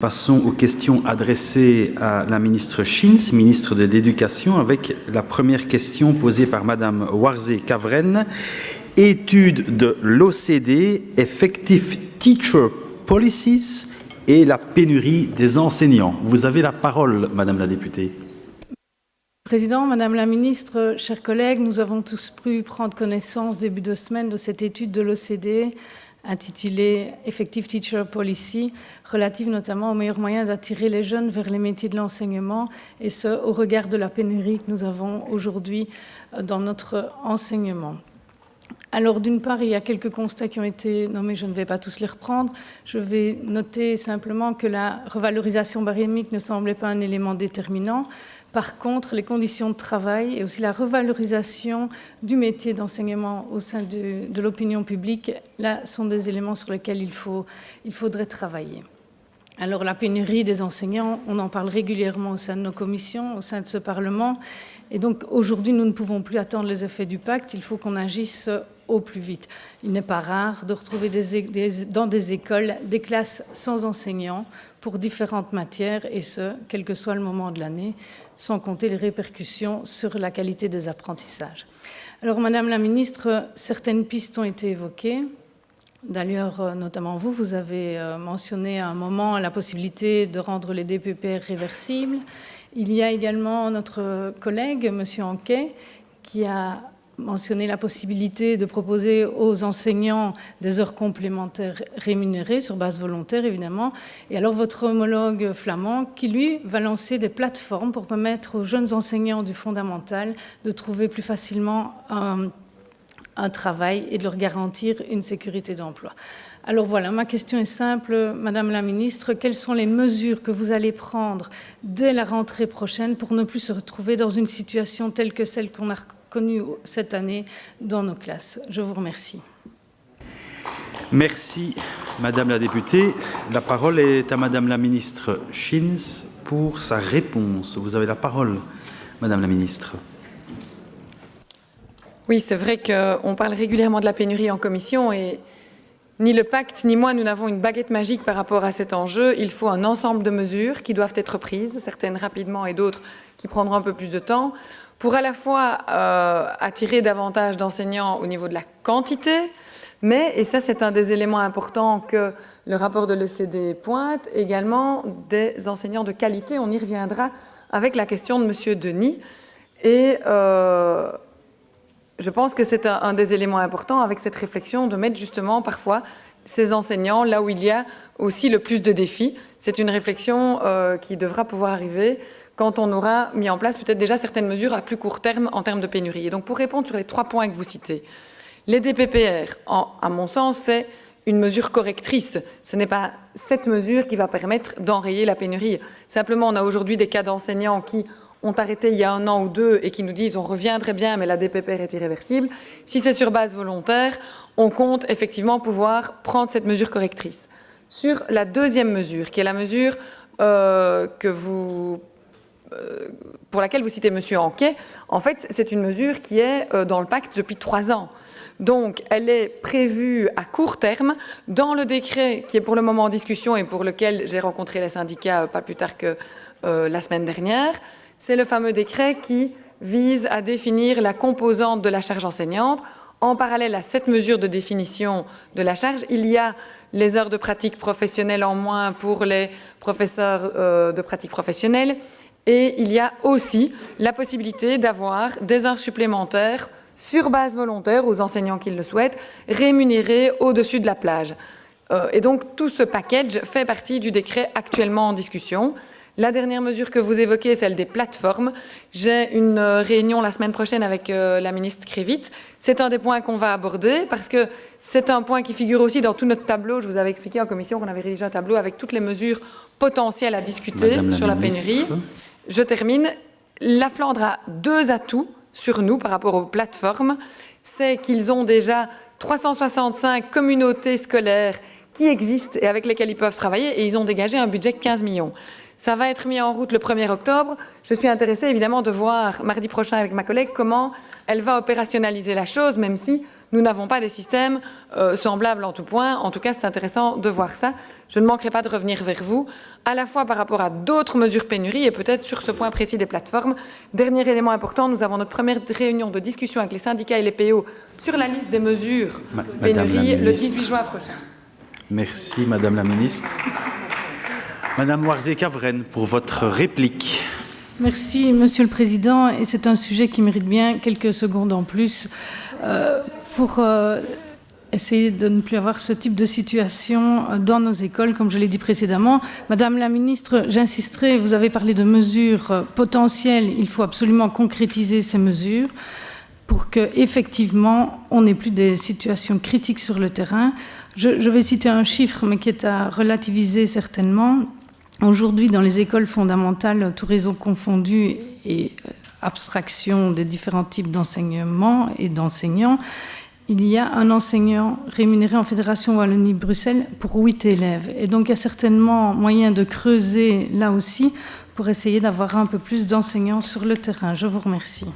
Passons aux questions adressées à la ministre Schins, ministre de l'Éducation, avec la première question posée par Madame Warzé-Cavren. Étude de l'OCDE, Effective Teacher Policies et la pénurie des enseignants. Vous avez la parole, Madame la députée. Président, Madame la Ministre, chers collègues, nous avons tous pu prendre connaissance début de semaine de cette étude de l'OCDE intitulée Effective Teacher Policy, relative notamment aux meilleurs moyens d'attirer les jeunes vers les métiers de l'enseignement, et ce, au regard de la pénurie que nous avons aujourd'hui dans notre enseignement. Alors, d'une part, il y a quelques constats qui ont été nommés, je ne vais pas tous les reprendre. Je vais noter simplement que la revalorisation baryémique ne semblait pas un élément déterminant. Par contre, les conditions de travail et aussi la revalorisation du métier d'enseignement au sein de l'opinion publique, là, sont des éléments sur lesquels il faudrait travailler. Alors, la pénurie des enseignants, on en parle régulièrement au sein de nos commissions, au sein de ce Parlement. Et donc, aujourd'hui, nous ne pouvons plus attendre les effets du pacte. Il faut qu'on agisse au plus vite. Il n'est pas rare de retrouver dans des écoles des classes sans enseignants pour différentes matières, et ce, quel que soit le moment de l'année, sans compter les répercussions sur la qualité des apprentissages. Alors, Madame la Ministre, certaines pistes ont été évoquées. D'ailleurs, notamment vous avez mentionné à un moment la possibilité de rendre les DPPR réversibles. Il y a également notre collègue, M. Anquet, qui a mentionné la possibilité de proposer aux enseignants des heures complémentaires rémunérées, sur base volontaire évidemment. Et alors votre homologue flamand qui, lui, va lancer des plateformes pour permettre aux jeunes enseignants du fondamental de trouver plus facilement un travail et de leur garantir une sécurité d'emploi. Alors voilà, ma question est simple, Madame la Ministre, quelles sont les mesures que vous allez prendre dès la rentrée prochaine pour ne plus se retrouver dans une situation telle que celle qu'on a connue cette année dans nos classes? Je vous remercie. Merci, Madame la députée. La parole est à Madame la Ministre Schins pour sa réponse. Vous avez la parole, Madame la Ministre. Oui, c'est vrai qu'on parle régulièrement de la pénurie en commission et ni le pacte ni moi, nous n'avons une baguette magique par rapport à cet enjeu. Il faut un ensemble de mesures qui doivent être prises, certaines rapidement et d'autres qui prendront un peu plus de temps, pour à la fois attirer davantage d'enseignants au niveau de la quantité, mais, et ça c'est un des éléments importants que le rapport de l'OCDE pointe, également des enseignants de qualité. On y reviendra avec la question de M. Denis. Et je pense que c'est un des éléments importants avec cette réflexion de mettre justement parfois ces enseignants là où il y a aussi le plus de défis. C'est une réflexion qui devra pouvoir arriver quand on aura mis en place peut-être déjà certaines mesures à plus court terme en termes de pénurie. Et donc pour répondre sur les 3 points que vous citez, les DPPR, à mon sens, c'est une mesure correctrice. Ce n'est pas cette mesure qui va permettre d'enrayer la pénurie. Simplement, on a aujourd'hui des cas d'enseignants qui ont arrêté il y a 1 an ou 2 et qui nous disent on reviendrait bien mais la DPPR est irréversible. Si c'est sur base volontaire, on compte effectivement pouvoir prendre cette mesure correctrice. Sur la deuxième mesure, qui est la mesure pour laquelle vous citez M. Anquet, en fait c'est une mesure qui est dans le pacte depuis 3 ans. Donc elle est prévue à court terme dans le décret qui est pour le moment en discussion et pour lequel j'ai rencontré les syndicats pas plus tard que la semaine dernière. C'est le fameux décret qui vise à définir la composante de la charge enseignante. En parallèle à cette mesure de définition de la charge, il y a les heures de pratique professionnelle en moins pour les professeurs de pratique professionnelle et il y a aussi la possibilité d'avoir des heures supplémentaires sur base volontaire aux enseignants qui le souhaitent, rémunérés au-dessus de la plage. Et donc tout ce package fait partie du décret actuellement en discussion. La dernière mesure que vous évoquez, celle des plateformes. J'ai une réunion la semaine prochaine avec la ministre Krivit. C'est un des points qu'on va aborder parce que c'est un point qui figure aussi dans tout notre tableau. Je vous avais expliqué en commission qu'on avait rédigé un tableau avec toutes les mesures potentielles à discuter sur la pénurie. Je termine. La Flandre a 2 atouts sur nous par rapport aux plateformes. C'est qu'ils ont déjà 365 communautés scolaires qui existent et avec lesquelles ils peuvent travailler et ils ont dégagé un budget de 15 millions. Ça va être mis en route le 1er octobre. Je suis intéressée évidemment de voir mardi prochain avec ma collègue comment elle va opérationnaliser la chose, même si nous n'avons pas des systèmes semblables en tout point. En tout cas, c'est intéressant de voir ça. Je ne manquerai pas de revenir vers vous, à la fois par rapport à d'autres mesures pénurie et peut-être sur ce point précis des plateformes. Dernier élément important, nous avons notre première réunion de discussion avec les syndicats et les PO sur la liste des mesures pénurie le 18 juin prochain. Merci, Madame la Ministre. Madame Warzé-Cavrennes, pour votre réplique. Merci, Monsieur le Président. Et c'est un sujet qui mérite bien quelques secondes en plus pour essayer de ne plus avoir ce type de situation dans nos écoles, comme je l'ai dit précédemment. Madame la Ministre, j'insisterai, vous avez parlé de mesures potentielles. Il faut absolument concrétiser ces mesures pour qu'effectivement, on n'ait plus des situations critiques sur le terrain. Je vais citer un chiffre, mais qui est à relativiser certainement. Aujourd'hui, dans les écoles fondamentales, tout réseau confondu et abstraction des différents types d'enseignement et d'enseignants, il y a un enseignant rémunéré en Fédération Wallonie-Bruxelles pour 8 élèves. Et donc, il y a certainement moyen de creuser là aussi pour essayer d'avoir un peu plus d'enseignants sur le terrain. Je vous remercie.